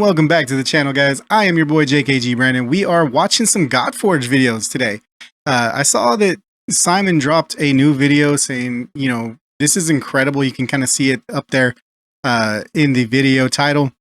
welcome back to the channel, guys. I am your boy JKG Brandon. We are watching some GodForge videos today. I saw that Simon dropped a new video saying, you know, this is incredible. You can kind of see it up there in the video title.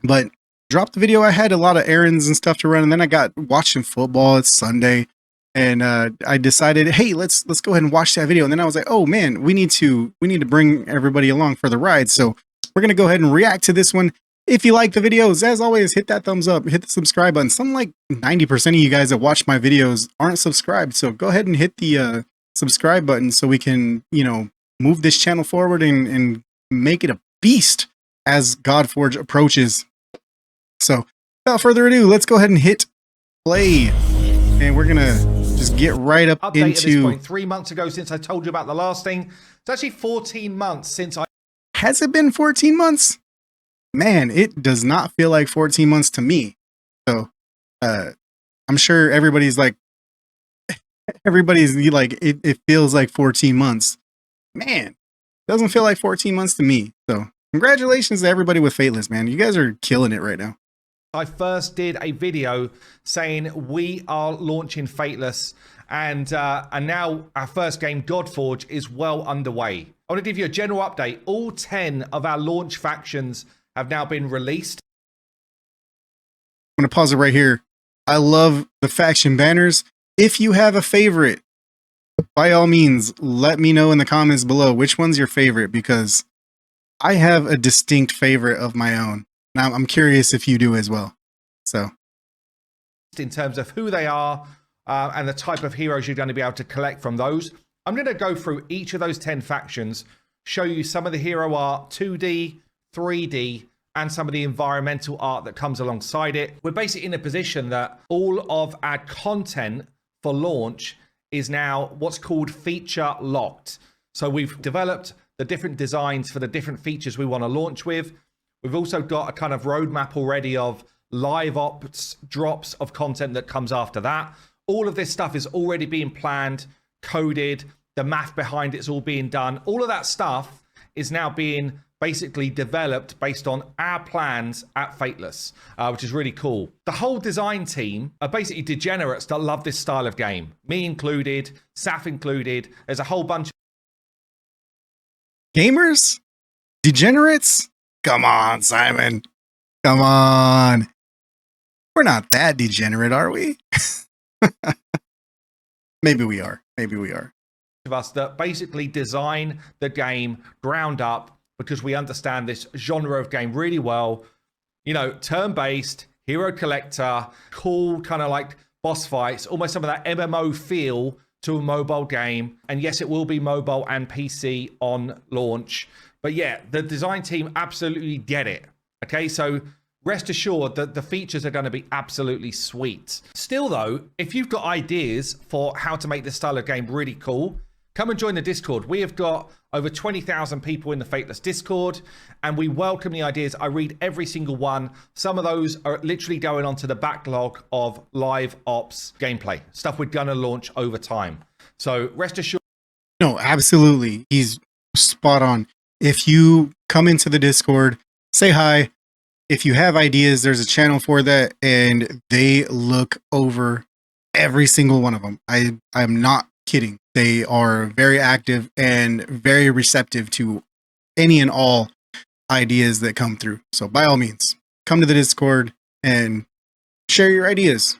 But dropped the video. I had a lot of errands and stuff to run, and then I got watching football. It's Sunday, and I decided, hey, let's go ahead and watch that video. And then I was like, oh man, we need to bring everybody along for the ride. So we're gonna go ahead and react to this one. If you like the videos, as always, hit that thumbs up, hit the subscribe button. Something like 90% of you guys that watch my videos aren't subscribed. So go ahead and hit the subscribe button so we can, you know, move this channel forward and make it a beast as GodForge approaches. So without further ado, let's go ahead and hit play. And we're gonna just get right up Update into at this point. 3 months ago since I told you about the last thing. It's actually 14 months since I... Has it been 14 months? Man, it does not feel like 14 months to me. So I'm sure everybody's like, it feels like 14 months. Man, doesn't feel like 14 months to me. So congratulations to everybody with Fateless, man. You guys are killing it right now. I first did a video saying we are launching Fateless, and now our first game, GodForge, is well underway. I want to give you a general update. All 10 of our launch factions have now been released. I'm going to pause it right here. I love the faction banners. If you have a favorite, by all means, let me know in the comments below which one's your favorite, because I have a distinct favorite of my own. Now, I'm curious if you do as well. So, In terms of who they are and the type of heroes you're going to be able to collect from those. I'm going to go through each of those 10 factions, show you some of the hero art, 2D, 3D, and some of the environmental art that comes alongside it. We're basically in a position that all of our content for launch is now what's called feature locked. So we've developed the different designs for the different features we want to launch with. We've also got a kind of roadmap already of live ops drops of content that comes after that. All of this stuff is already being planned, coded, the math behind it's all being done. All of that stuff is now being basically developed based on our plans at Fateless, which is really cool. The whole design team are basically degenerates that love this style of game. Me included, Saf included. There's a whole bunch of gamers? Degenerates? Come on, Simon. Come on. We're not that degenerate, are we? Maybe we are. Maybe we are. of us that basically design the game ground up, because we understand this genre of game really well. You know, turn-based, hero collector, cool kind of like boss fights, almost some of that MMO feel to a mobile game. And yes, it will be mobile and PC on launch. But yeah, the design team absolutely get it. Okay, so rest assured that the features are going to be absolutely sweet. Still though, if you've got ideas for how to make this style of game really cool, come and join the Discord. We have got over 20,000 people in the Fateless Discord, and we welcome the ideas. I read every single one. Some of those are literally going onto the backlog of live ops gameplay, stuff we're gonna launch over time. So rest assured. No, absolutely. He's spot on. If you come into the Discord, say hi. If you have ideas, there's a channel for that, and they look over every single one of them. I'm not kidding. They are very active and very receptive to any and all ideas that come through. So by all means, come to the Discord and share your ideas.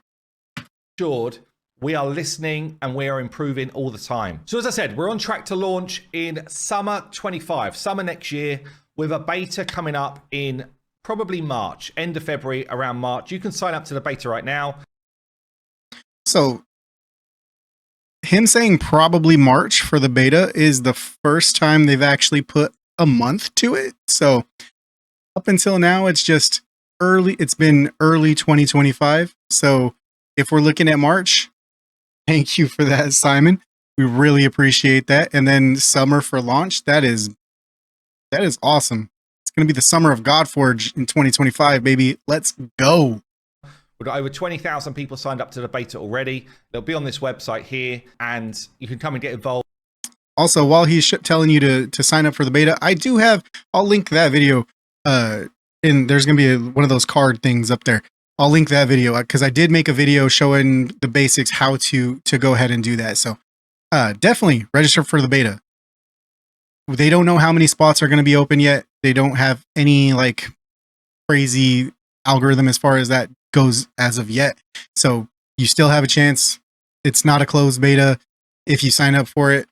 We are listening and we are improving all the time. So as I said, we're on track to launch in summer 25, summer next year, with a beta coming up in probably March, end of February, around March. You can sign up to the beta right now. So him saying probably March for the beta is the first time they've actually put a month to it. So up until now, it's just early. It's been early 2025. So if we're looking at March, thank you for that, Simon. We really appreciate that. And then summer for launch. That is awesome. It's going to be the summer of GodForge in 2025, baby. Let's go. We've got over 20,000 people signed up to the beta already. They'll be on this website here, and you can come and get involved. Also, while he's telling you to sign up for the beta, I do have, I'll link that video and there's gonna be one of those card things up there. I'll link that video because I did make a video showing the basics how to go ahead and do that. So definitely register for the beta. They don't know how many spots are going to be open yet. They don't have any like crazy algorithm as far as that goes as of yet. So you still have a chance. It's not a closed beta. If you sign up for it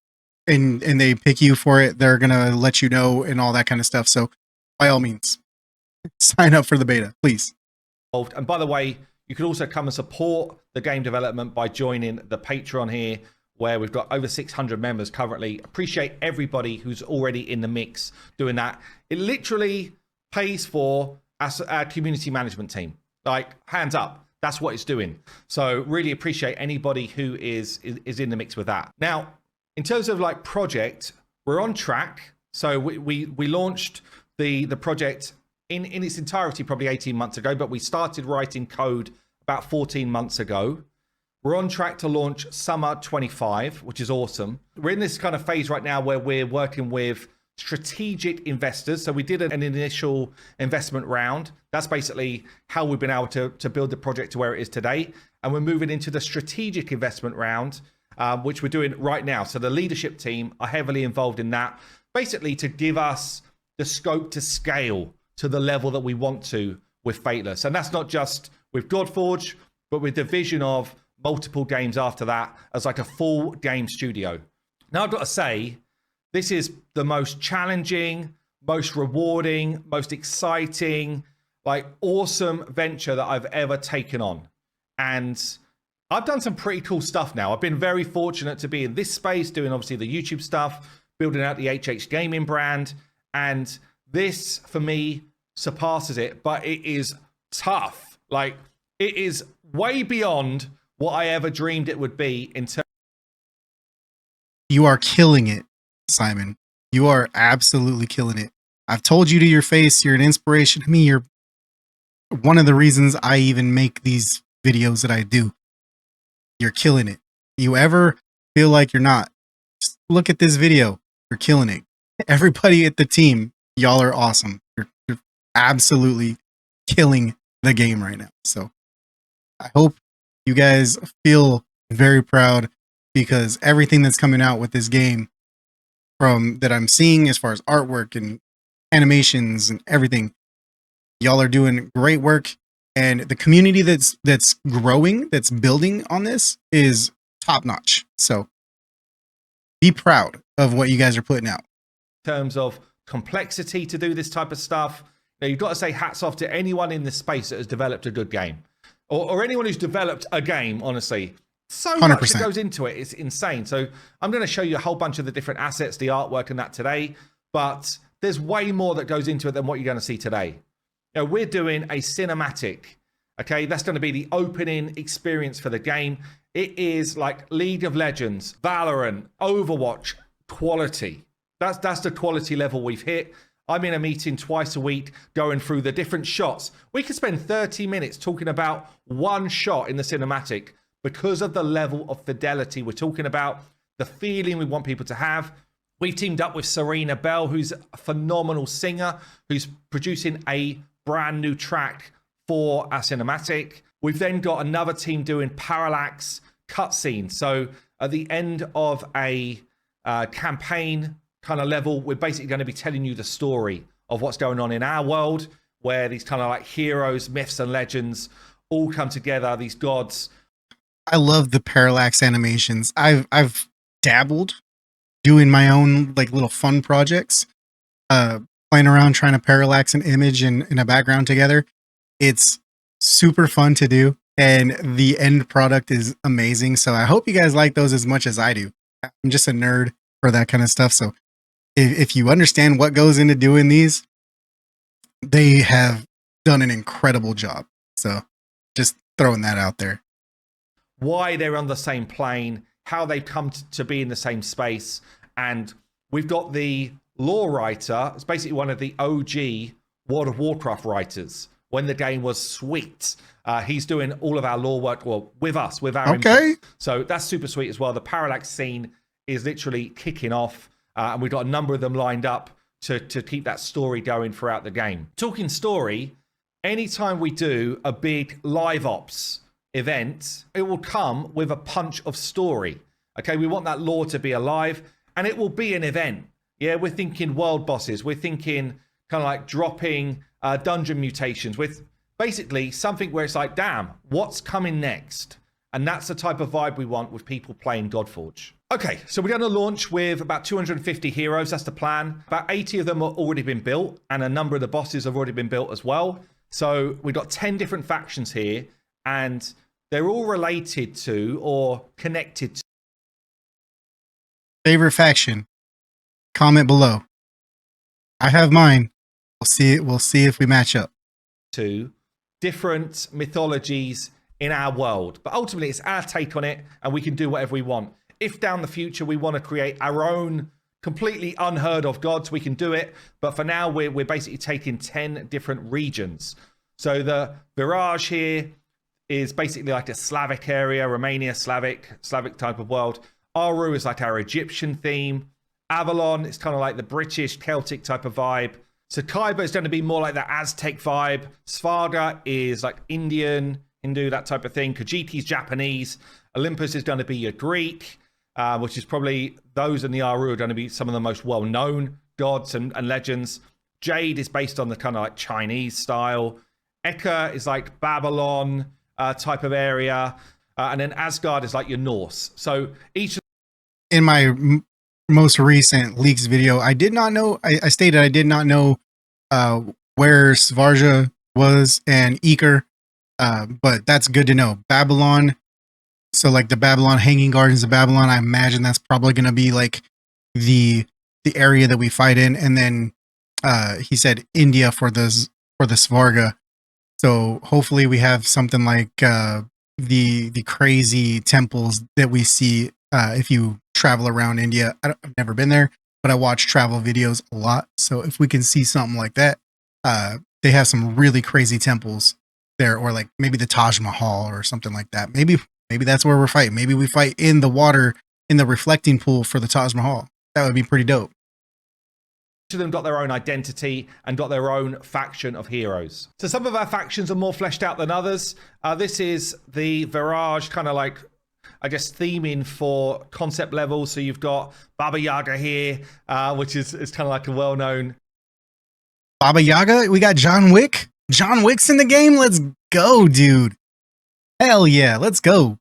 and they pick you for it, they're going to let you know and all that kind of stuff. So by all means, sign up for the beta, please. And by the way, you can also come and support the game development by joining the Patreon here, where we've got over 600 members currently. Appreciate everybody who's already in the mix doing that. It literally pays for our community management team. Like, hands up, that's what it's doing. So really appreciate anybody who is in the mix with that. Now, in terms of like project, we're on track. So we launched the project in its entirety probably 18 months ago, but we started writing code about 14 months ago. We're on track to launch summer 25, which is awesome. We're in this kind of phase right now where we're working with strategic investors. So we did an initial investment round. That's basically how we've been able to build the project to where it is today. And we're moving into the strategic investment round, which we're doing right now. So the leadership team are heavily involved in that, basically to give us the scope to scale to the level that we want to with Fateless. And that's not just with GodForge, but with the vision of multiple games after that as like a full game studio. Now I've got to say, this is the most challenging, most rewarding, most exciting, like awesome venture that I've ever taken on. And I've done some pretty cool stuff now. I've been very fortunate to be in this space, doing obviously the YouTube stuff, building out the HH Gaming brand. And this for me surpasses it, but it is tough. Like, it is way beyond what I ever dreamed it would be in terms. You are killing it, Simon. You are absolutely killing it. I've told you to your face, you're an inspiration to me. You're one of the reasons I even make these videos that I do. You're killing it. You ever feel like you're not, just look at this video. You're killing it. Everybody at the team, y'all are awesome. You're absolutely killing the game right now. So I hope you guys feel very proud, because everything that's coming out with this game from that I'm seeing as far as artwork and animations and everything, y'all are doing great work. And the community that's growing, that's building on this is top notch. So be proud of what you guys are putting out. In terms of complexity to do this type of stuff, now you've got to say hats off to anyone in this space that has developed a good game. Or anyone who's developed a game, honestly. So 100%. much that goes into it. It's insane. So I'm going to show you a whole bunch of the different assets, the artwork and that today. But there's way more that goes into it than what you're going to see today. You know, we're doing a cinematic. Okay, that's going to be the opening experience for the game. It is like League of Legends, Valorant, Overwatch quality. That's the quality level we've hit. I'm in a meeting twice a week going through the different shots. We could spend 30 minutes talking about one shot in the cinematic because of the level of fidelity we're talking about, the feeling we want people to have. We've teamed up with Serena Bell, who's a phenomenal singer, who's producing a brand new track for our cinematic. We've then got another team doing parallax cutscenes. So at the end of a campaign kind of level, we're basically going to be telling you the story of what's going on in our world, where these kind of like heroes, myths and legends all come together, these gods. I love the parallax animations. I've dabbled doing my own like little fun projects, playing around trying to parallax an image and a background together. It's super fun to do, and the end product is amazing. So I hope you guys like those as much as I do. I'm just a nerd for that kind of stuff. So if you understand what goes into doing these, they have done an incredible job. So just throwing that out there. Why they're on the same plane, how they've come to be in the same space. And we've got the lore writer. It's basically one of the OG World of Warcraft writers when the game was sweet. He's doing all of our lore work, well, with us, with our okay input. So that's super sweet as well. The parallax scene is literally kicking off. And we've got a number of them lined up to keep that story going throughout the game. Talking story, anytime we do a big live ops event, it will come with a punch of story. Okay, we want that lore to be alive, and it will be an event. Yeah, we're thinking world bosses. We're thinking kind of like dropping dungeon mutations with basically something where it's like, damn, what's coming next? And that's the type of vibe we want with people playing Godforge. Okay, so we're going to launch with about 250 heroes. That's the plan. About 80 of them have already been built, and a number of the bosses have already been built as well. So we've got 10 different factions here, and they're all related to or connected to. Favorite faction? Comment below. I have mine. We'll see if we match up. To different mythologies in our world, but ultimately it's our take on it, and we can do whatever we want. If down the future we want to create our own completely unheard of gods, we can do it, but for now we're basically taking 10 different regions. So the Virage here is basically like a Slavic area, Romania, Slavic type of world. Aru is like our Egyptian theme. Avalon is kind of like the British Celtic type of vibe. So Kyber is going to be more like the Aztec vibe. Sparger is like Indian, Hindu, that type of thing. Khajiiti's Japanese. Olympus is going to be your Greek, which is probably those in the Aru are going to be some of the most well-known gods and legends. Jade is based on the kind of like Chinese style. Eka is like Babylon type of area. And then Asgard is like your Norse. So each... In my most recent leaks video, I did not know, I stated I did not know where Sparger was and Eker, but that's good to know. Babylon, so like the Babylon Hanging Gardens of Babylon, I imagine that's probably going to be like the area that we fight in. And then he said India for the Svarga. So hopefully we have something like the crazy temples that we see if you travel around India. I've never been there, but I watch travel videos a lot. So if we can see something like that, they have some really crazy temples there, or like maybe the Taj Mahal or something like that. Maybe that's where we're fighting. Maybe we fight in the water in the reflecting pool for the Taj Mahal. That would be pretty dope. Each of them got their own identity and got their own faction of heroes. So some of our factions are more fleshed out than others. This is the Virage kind of like, I guess, theming for concept level. So you've got Baba Yaga here, which is kind of like a well-known... Baba Yaga? We got John Wick? John Wick's in the game? Let's go, dude. Hell yeah, let's go.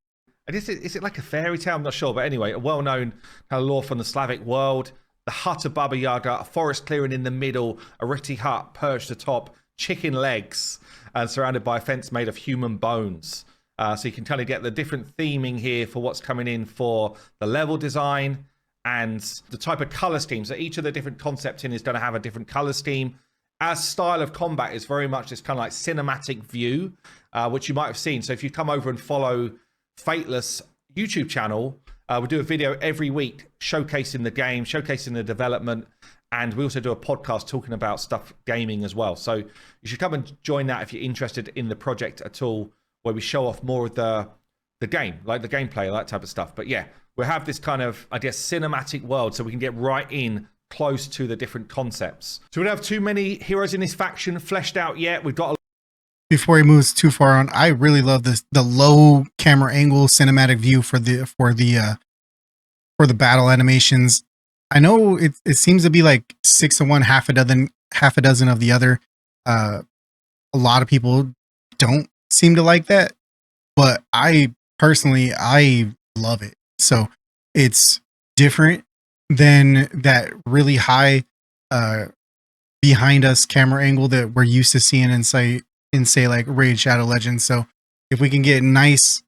Is it like a fairy tale? I'm not sure. But anyway, a well-known kind of lore from the Slavic world. The hut of Baba Yaga, a forest clearing in the middle, a rickety hut perched atop, chicken legs, and surrounded by a fence made of human bones. So you can kind of get the different theming here for what's coming in for the level design and the type of color scheme. So each of the different concepts in is going to have a different color scheme. Our style of combat is very much this kind of like cinematic view, which you might have seen. So if you come over and follow Fateless YouTube channel, we do a video every week showcasing the game, showcasing the development, and we also do a podcast talking about stuff gaming as well. So you should come and join that if you're interested in the project at all, where we show off more of the game, like the gameplay, that type of stuff. But yeah, we have this kind of, I guess, cinematic world, so we can get right in close to the different concepts. So we don't have too many heroes in this faction fleshed out yet. We've got Before he moves too far on, I really love the low camera angle cinematic view for the battle animations. I know it seems to be like 6 of one, half a dozen of the other. A lot of people don't seem to like that, but I personally love it. So it's different than that really high behind us camera angle that we're used to seeing in say like Raid Shadow Legends. So if we can get nice,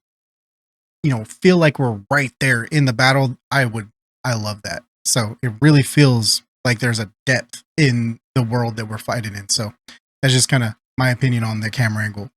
feel like we're right there in the battle, I love that. So it really feels like there's a depth in the world that we're fighting in. So that's just kind of my opinion on the camera angle.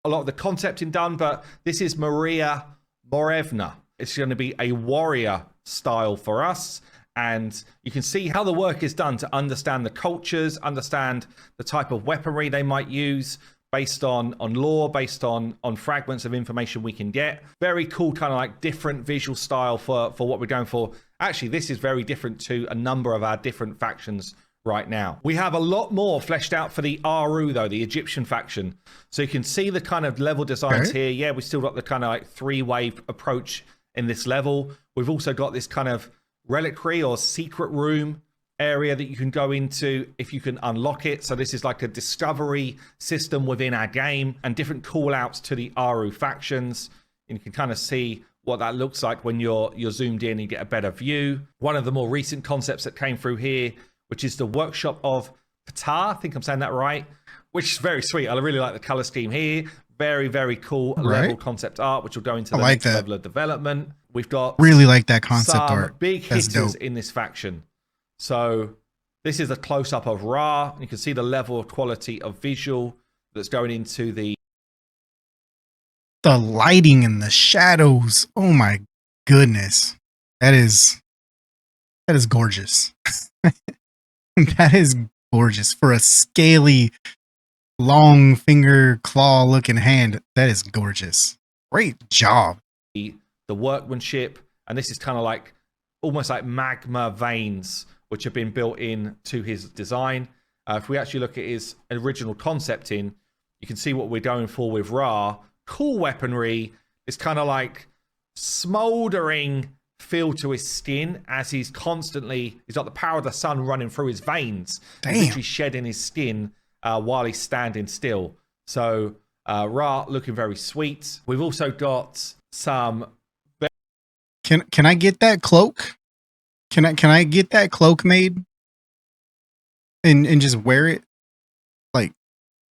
A lot of the concepting done, but this is Maria Morevna. It's going to be a warrior style for us. And you can see how the work is done to understand the cultures, understand the type of weaponry they might use based on lore, based on fragments of information we can get. Very cool, kind of like different visual style for what we're going for. Actually, this is very different to a number of our different factions right now. We have a lot more fleshed out for the Aru though, the Egyptian faction. So you can see the kind of level designs here. Yeah, we still got the kind of like 3-wave approach in this level. We've also got this kind of reliquary or secret room area that you can go into if you can unlock it. So this is like a discovery system within our game and different call outs to the Aru factions. And you can kind of see what that looks like when you're zoomed in and you get a better view. One of the more recent concepts that came through here, which is the workshop of Ptah. I think I'm saying that right, which is very sweet. I really like the color scheme here. Very, very cool level concept art, which will go into the next level of development. We've got really like that concept some art. Big hitters in this faction. So this is a close-up of Ra. You can see the level of quality of visual that's going into the lighting and the shadows. Oh my goodness. That is gorgeous. That is gorgeous for a scaly, long finger claw looking hand. That is gorgeous. Great job. The workmanship, and this is kind of like almost like magma veins which have been built in to his design. If we actually look at his original concept you can see what we're going for with Ra. Cool weaponry. It's kind of like smoldering feel to his skin as he's got the power of the sun running through his veins. He's literally shedding his skin while he's standing still. So Ra looking very sweet. We've also got some. Can I get that cloak? Can I get that cloak made and just wear it like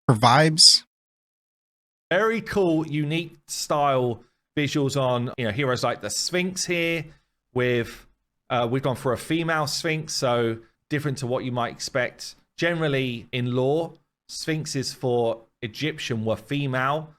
for vibes? Very cool, unique style visuals on heroes like the Sphinx here. We've gone for a female Sphinx, so different to what you might expect. Generally in lore, Sphinxes for Egyptian were female.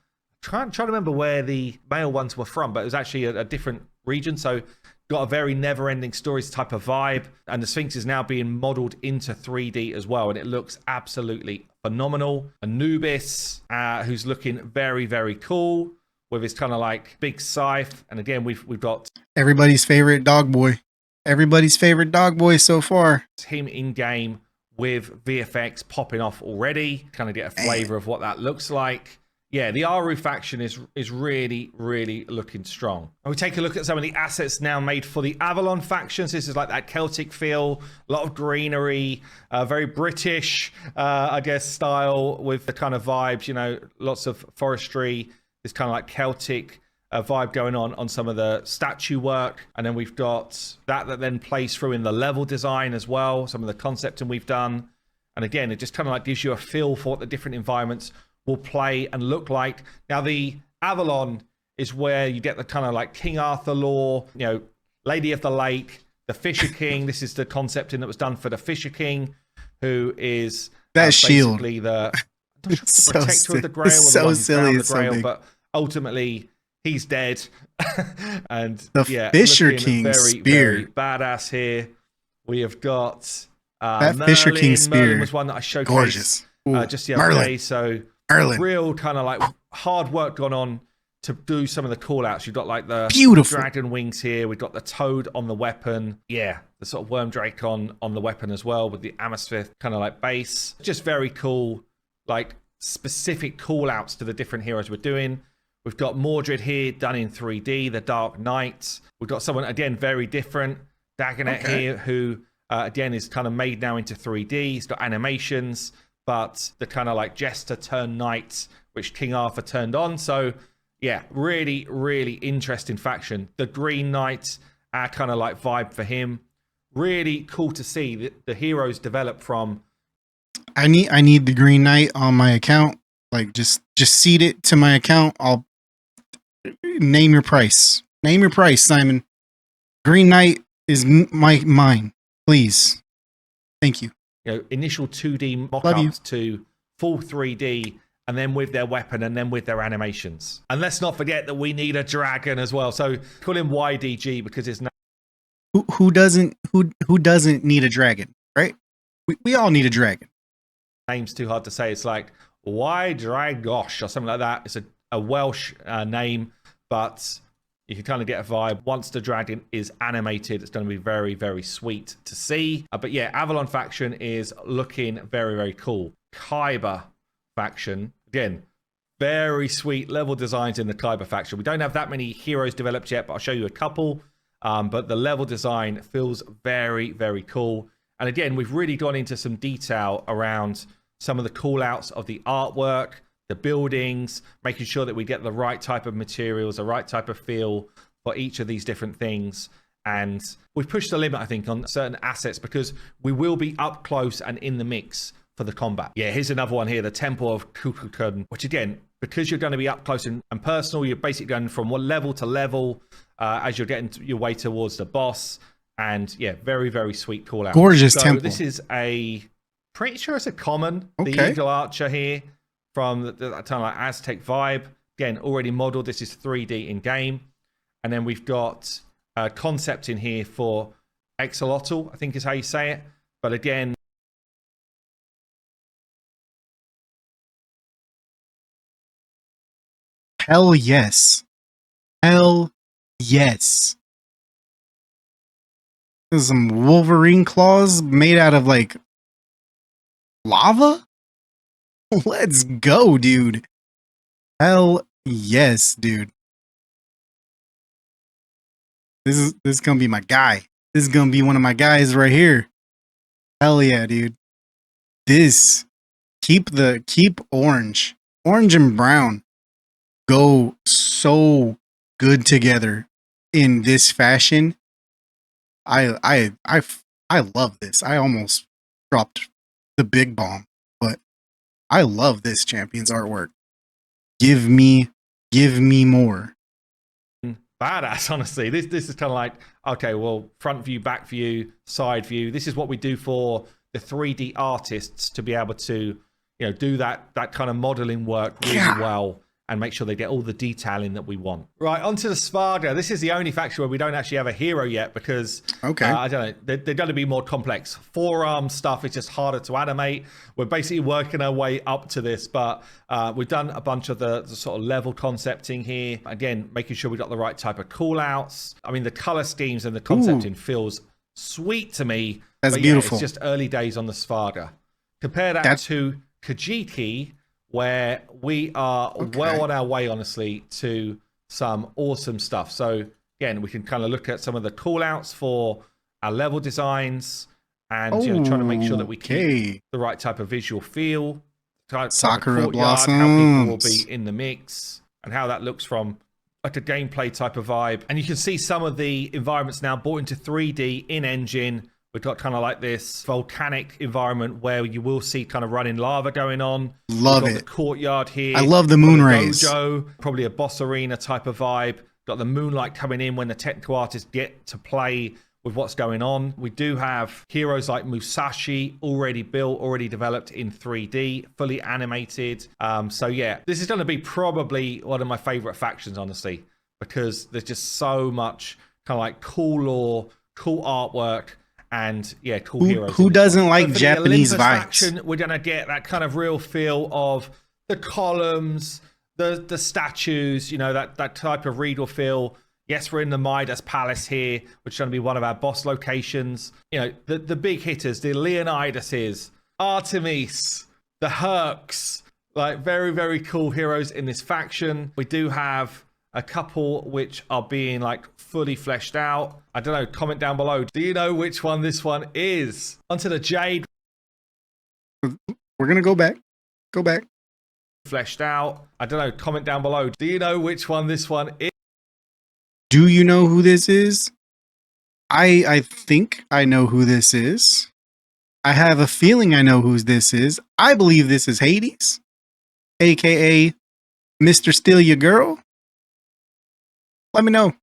Trying to remember where the male ones were from, but it was actually a different region. So got a very never-ending stories type of vibe, and the Sphinx is now being modeled into 3D as well, and it looks absolutely phenomenal. Anubis, who's looking very, very cool with his kind of like big scythe, and again we've got everybody's favorite dog boy. Everybody's favorite dog boy so far. Him in game with VFX popping off already. Kind of get a flavor of what that looks like. Yeah, the Aru faction is really, really looking strong. And we take a look at some of the assets now made for the Avalon factions. This is like that Celtic feel, a lot of greenery, very British, I guess, style with the kind of vibes, lots of forestry, this kind of like Celtic vibe going on some of the statue work. And then we've got that then plays through in the level design as well, some of the concepting we've done. And again, it just kind of like gives you a feel for what the different environments will play and look like. Now the Avalon is where you get the kind of like King Arthur lore, Lady of the Lake, the Fisher King. This is the concepting that was done for the Fisher King, who is that shield, basically the protector of the Grail, it's so silly, it's Grail, so big. but ultimately he's dead. And the Fisher King very, spear, very badass here. We have got that Merlin. Fisher King spear. Merlin was one that I showcased gorgeous. just the other day. So real kind of like hard work gone on to do some of the call outs. You've got like the beautiful dragon wings here. We've got the toad on the weapon. Yeah, the sort of worm drake on the weapon as well with the amethyst kind of like base. Just very cool, like specific call outs to the different heroes we're doing. We've got Mordred here done in 3D, the Dark Knight. We've got someone, again, very different, Dagonet here, who again is kind of made now into 3D. He's got animations, but the kind of like Jester turned Knight, which King Arthur turned on. So yeah, really, really interesting faction. The Green Knight, our kind of like vibe for him. Really cool to see the heroes develop from. I need the Green Knight on my account. Like just seed it to my account. I'll name your price. Name your price, Simon. Green Knight is mine. Please. Thank you. Initial 2D mock-ups to full 3D, and then with their weapon, and then with their animations. And let's not forget that we need a dragon as well. So call him YDG because his name. Who doesn't need a dragon, right? We all need a dragon. Name's too hard to say. It's like Y Dragosh or something like that. It's a Welsh name, but You can kind of get a vibe. Once the dragon is animated, it's going to be very, very sweet to see. But yeah, Avalon faction is looking very, very cool. Kyber faction, again, very sweet level designs in the Kyber faction. We don't have that many heroes developed yet, but I'll show you a couple. But the level design feels very, very cool. And again, we've really gone into some detail around some of the call outs of the artwork, the buildings, making sure that we get the right type of materials, the right type of feel for each of these different things. And we've pushed the limit, I think, on certain assets because we will be up close and in the mix for the combat. Yeah, here's another one here, the Temple of Kukulkan, which again, because you're going to be up close and personal, you're basically going from one level to level as you're getting your way towards the boss. And yeah, very, very sweet call out. Gorgeous temple. This is pretty sure it's a common, okay. The Eagle Archer here from that kind of like Aztec vibe. Again, already modeled. This is 3D in game. And then we've got a concept in here for Exot, I think is how you say it. But again, hell yes. Hell yes. There's some Wolverine claws made out of like lava? Let's go, dude. Hell yes, dude. This is gonna be my guy. This is gonna be one of my guys right here. Hell yeah, dude. This keep orange. Orange and brown go so good together in this fashion. I love this. I almost dropped the big bomb, but I love this champion's artwork. Give me more. Badass, honestly. This is kind of like, okay, well, front view, back view, side view. This is what we do for the 3D artists to be able to, you know, do that kind of modeling work really well and make sure they get all the detailing that we want. Right, onto the Sparger. This is the only faction where we don't actually have a hero yet because, I don't know, they're going to be more complex. Forearm stuff is just harder to animate. We're basically working our way up to this, but we've done a bunch of the sort of level concepting here. Again, making sure we got the right type of call-outs. I mean, the color schemes and the concepting feels sweet to me. That's beautiful. Yeah, it's just early days on the Sparger. Compare that to Kajiki, where we are well on our way, honestly, to some awesome stuff. So again, we can kind of look at some of the call outs for our level designs and you know, trying to make sure that we keep the right type of visual feel, Sakura blossoms, how people will be in the mix and how that looks from like a gameplay type of vibe. And you can see some of the environments now brought into 3D in engine. We've got kind of like this volcanic environment where you will see kind of running lava going on. Love it. The courtyard here. I love the moon rays. Dojo, probably a boss arena type of vibe. Got the moonlight coming in when the technical artists get to play with what's going on. We do have heroes like Musashi already built, already developed in 3D, fully animated. So yeah, this is going to be probably one of my favorite factions, honestly, because there's just so much kind of like cool lore, cool artwork, and yeah, cool heroes. Who doesn't like Japanese vibes? Faction, we're gonna get that kind of real feel of the columns, the statues, you know, that type of regal feel. Yes, we're in the Midas Palace here, which is going to be one of our boss locations. You know, the big hitters, the Leonidases, Artemis, the Hercs, like very, very cool heroes in this faction. We do have a couple which are being like fully fleshed out. I don't know, comment down below. Do you know which one this one is? Onto the Jade. We're gonna go back. Fleshed out. I don't know, comment down below. Do you know which one this one is? Do you know who this is? I think I know who this is. I have a feeling I know who this is. I believe this is Hades, aka Mr. Steal Your Girl. Let me know.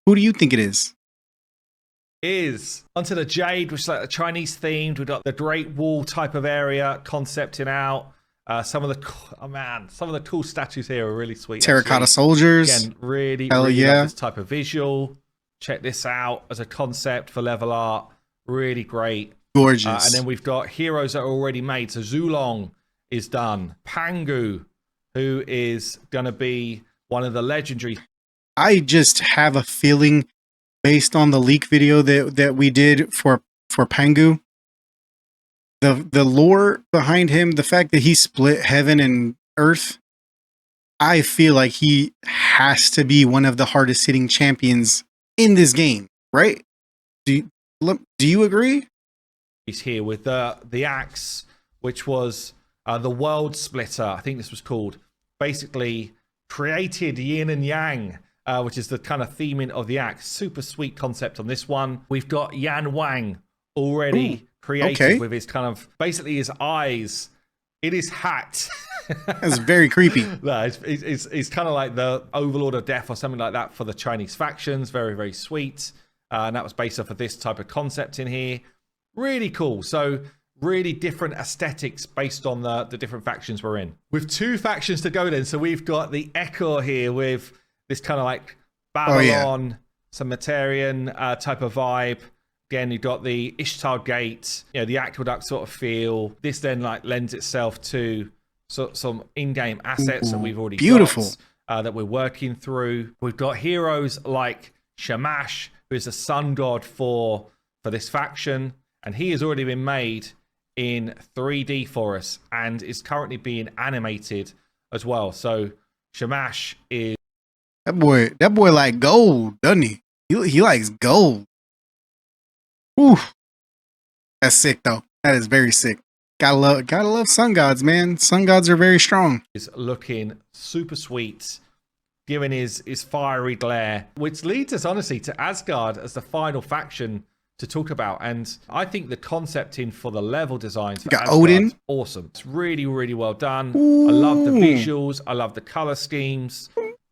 Who do you think it is? Onto the Jade, which is like the Chinese themed. We've got the Great Wall type of area concepting out. Some of the cool statues here are really sweet. Terracotta actually. Soldiers. Again, really love this type of visual. Check this out as a concept for level art. Really great. Gorgeous. And then we've got heroes that are already made. So Zulong is done. Pangu, who is going to be one of the legendary I just have a feeling based on the leak video that we did for Pangu, the lore behind him, the fact that he split heaven and earth, I feel like he has to be one of the hardest hitting champions in this game, right? Do you agree? He's here with the axe, which was the world splitter. I think this was called. Basically created yin and yang, which is the kind of theming of the axe. Super sweet concept on this one. We've got Yan Wang already created with his kind of, basically his eyes in his hat. That's very creepy. No, it's kind of like the Overlord of Death or something like that for the Chinese factions. Very, very sweet. And that was based off of this type of concept in here. Really cool. So really different aesthetics based on the different factions we're in. With 2 factions to go then. So we've got the Echo here with this kind of like Babylon, Samaritan type of vibe. Again, you've got the Ishtar Gate, you know, the aqueduct sort of feel. This then like lends itself to some in-game assets that we've already got that we're working through. We've got heroes like Shamash, who is the sun god for this faction, and he has already been made in 3D for us and is currently being animated as well. So Shamash is that boy like gold, doesn't he? He likes gold. Ooh, that's sick though. That is very sick. Gotta love sun gods, man. Sun gods are very strong. Is looking super sweet, given his fiery glare, which leads us honestly to Asgard as the final faction to talk about. And I think the concepting for the level designs for got Odin. Awesome. It's really, really well done. Ooh. I love the visuals. I love the color schemes.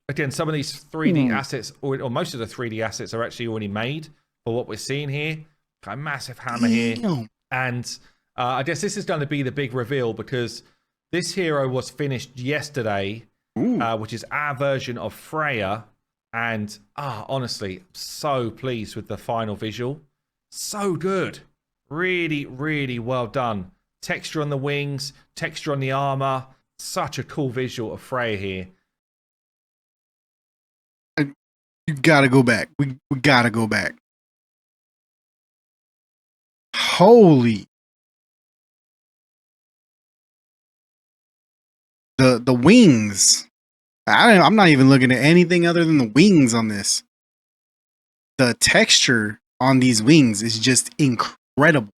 Again, some of these 3D assets, or most of the 3D assets, are actually already made for what we're seeing here. Got a massive hammer here. And I guess this is going to be the big reveal, because this hero was finished yesterday, which is our version of Freya. And honestly, so pleased with the final visual. So good. Really, really well done. Texture on the wings, texture on the armor. Such a cool visual of Freya here. You gotta go back. We gotta go back. Holy. The wings. I'm not even looking at anything other than the wings on this. The texture on these wings is just incredible.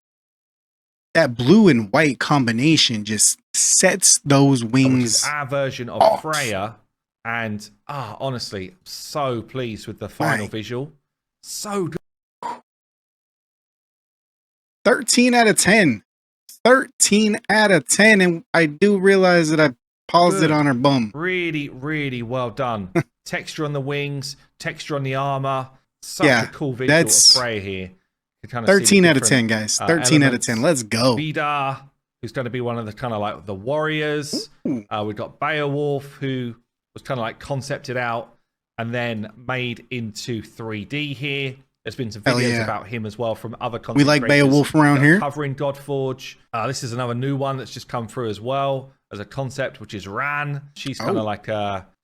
That blue and white combination just sets those wings. Which is our version of Freya. And honestly, so pleased with the final visual. So good. 13 out of 10. 13 out of 10. And I do realize that I paused it on her bum. Really, really well done. Texture on the wings, texture on the armor. Such a cool visual of Freya here. 13 out of 10, guys. 13 out of 10. Let's go. Vidar, who's going to be one of the kind of like the warriors. We've got Beowulf, who was kind of like concepted out and then made into 3D here. There's been some videos about him as well from other content. We like Beowulf around here. Covering GodForge. This is another new one that's just come through as well as a concept, which is Ran. She's kind of like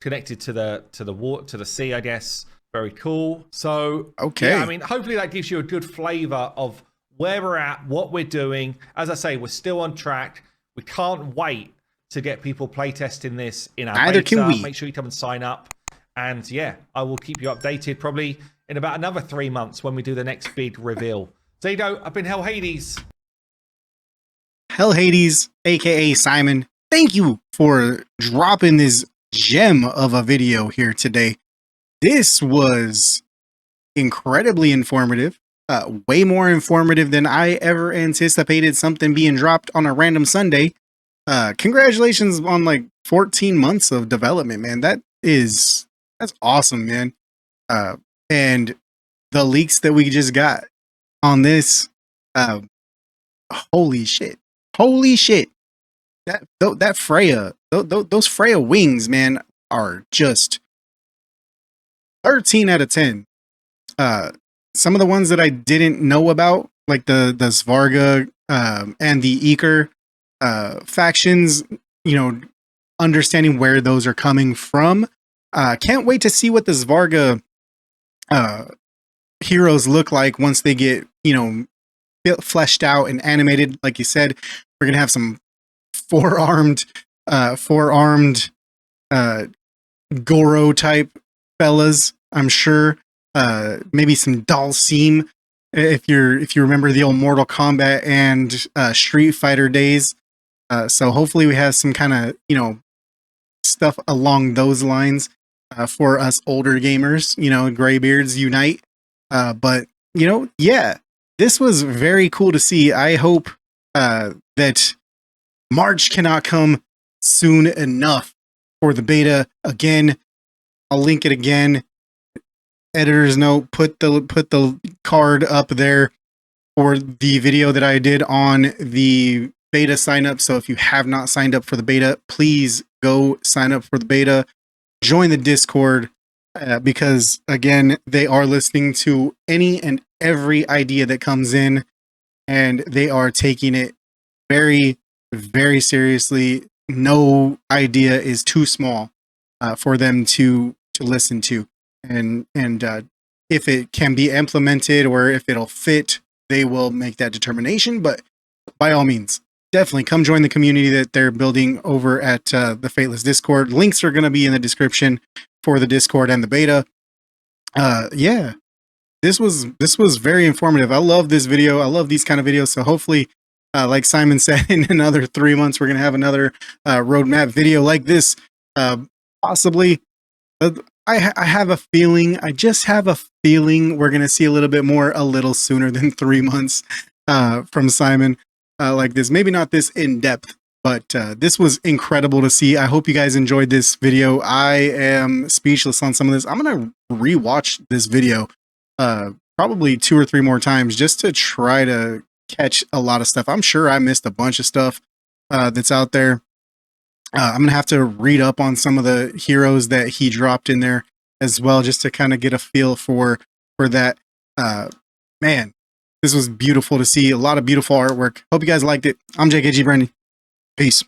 connected to the sea, I guess. Very cool. So yeah, I mean, hopefully that gives you a good flavor of where we're at, what we're doing. As I say, we're still on track. We can't wait to get people playtesting this in our beta. Can we. Make sure you come and sign up. And yeah, I will keep you updated probably in about another 3 months when we do the next big reveal. So you go, I've been Hell Hades. Hell Hades, aka Simon. Thank you for dropping this gem of a video here today. This was incredibly informative. Way more informative than I ever anticipated something being dropped on a random Sunday. Congratulations on like 14 months of development, man. That's awesome, man. And the leaks that we just got on this, holy shit. That Freya, those Freya wings, man, are just 13 out of 10. Some of the ones that I didn't know about, like the Svarga and the Eker factions, you know, understanding where those are coming from Can't wait to see what the Svarga heroes look like once they get, you know, fleshed out and animated. Like you said, we're gonna have some four-armed Goro type fellas, I'm sure. Maybe some Dalsim, if you remember the old Mortal Kombat and Street Fighter days. So hopefully we have some kind of, you know, stuff along those lines for us older gamers, you know, graybeards unite. But you know, yeah, this was very cool to see. I hope that March cannot come soon enough for the beta. Again, I'll link it again. Editor's note, put the card up there for the video that I did on the beta sign up. So if you have not signed up for the beta, please go sign up for the beta. Join the Discord because again, they are listening to any and every idea that comes in, and they are taking it very, very seriously. No idea is too small for them to listen to, and if it can be implemented or if it'll fit, they will make that determination. But by all means, definitely come join the community that they're building over at the Fateless Discord. Links are going to be in the description for the Discord and the beta. Yeah, this was very informative. I love this video. I love these kind of videos. So hopefully, like Simon said, in another 3 months, we're going to have another roadmap video like this. Possibly. I have a feeling, I just have a feeling we're going to see a little bit more a little sooner than 3 months from Simon like this. Maybe not this in depth, but this was incredible to see. I hope you guys enjoyed this video. I am speechless on some of this. I'm going to rewatch this video probably 2 or 3 more times just to try to catch a lot of stuff. I'm sure I missed a bunch of stuff that's out there. I'm going to have to read up on some of the heroes that he dropped in there as well, just to kind of get a feel for that. Man, this was beautiful to see. A lot of beautiful artwork. Hope you guys liked it. I'm JKG Brandon. Peace.